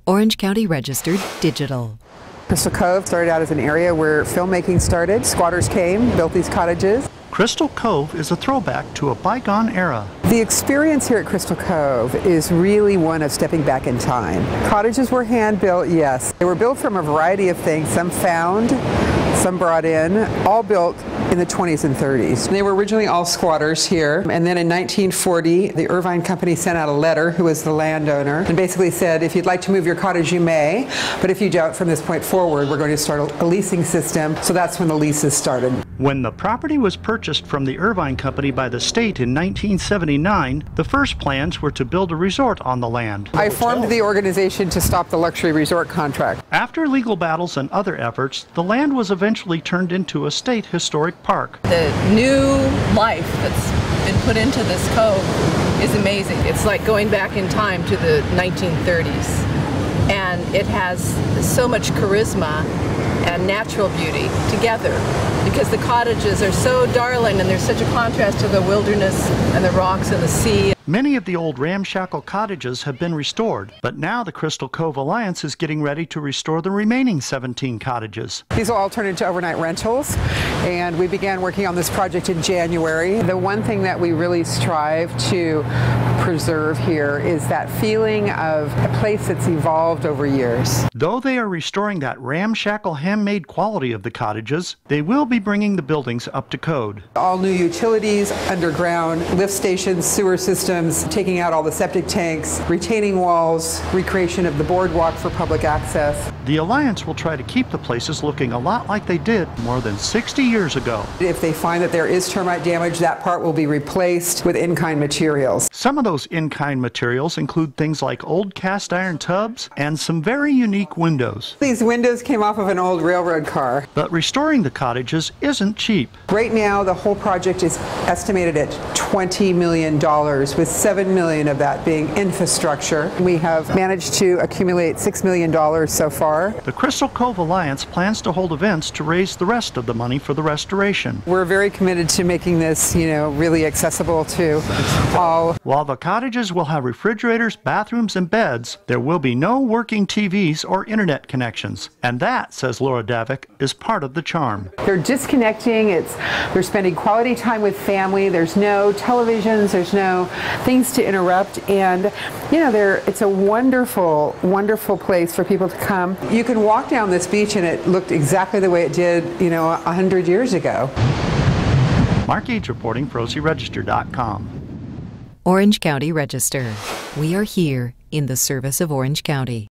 Orange County Registered Digital. Crystal Cove started out as an area where filmmaking started. Squatters came, built these cottages. Crystal Cove is a throwback to a bygone era. The experience here at Crystal Cove is really one of stepping back in time. Cottages were hand-built, yes. They were built from a variety of things, some found, some brought in, all built in the 20s and 30s. They were originally all squatters here, and then in 1940, the Irvine Company sent out a letter, who was the landowner, and basically said, if you'd like to move your cottage, you may, but if you don't, from this point forward, we're going to start a leasing system. So that's when the leases started. When the property was purchased from the Irvine Company by the state in 1979, the first plans were to build a resort on the land. I formed the organization to stop the luxury resort contract. After legal battles and other efforts, the land was eventually turned into a state historic park. The new life that's been put into this cove is amazing. It's like going back in time to the 1930s. And it has so much charisma and natural beauty together, because the cottages are so darling and there's such a contrast to the wilderness and the rocks and the sea. Many of the old ramshackle cottages have been restored, but now the Cystral Cove Alliance is getting ready to restore the remaining 17 cottages. These will all turn into overnight rentals, and we began working on this project in January. The one thing that we really strive to preserve here is that feeling of a place that's evolved over years. Though they are restoring that ramshackle handmade quality of the cottages, they will be bringing the buildings up to code. All new utilities, underground lift stations, sewer systems, taking out all the septic tanks, retaining walls, recreation of the boardwalk for public access. The Alliance will try to keep the places looking a lot like they did more than 60 years ago. If they find that there is termite damage, that part will be replaced with in-kind materials. Some of those in-kind materials include things like old cast iron tubs and some very unique windows. These windows came off of an old railroad car. But restoring the cottages isn't cheap. Right now, the whole project is estimated at $20 million, with $7 million of that being infrastructure. We have managed to accumulate $6 million so far. The Cystral Cove Alliance plans to hold events to raise the rest of the money for the restoration. We're very committed to making this, really accessible to all. While the cottages will have refrigerators, bathrooms, and beds, there will be no working TVs or internet connections. And that, says Laura Davik, is part of the charm. They're disconnecting. They're spending quality time with family. There's no televisions. There's no things to interrupt. And, it's a wonderful, wonderful place for people to come. You can walk down this beach and it looked exactly the way it did, 100 years ago. Mark Eades reporting for OCRegister.com. Orange County Register. We are here in the service of Orange County.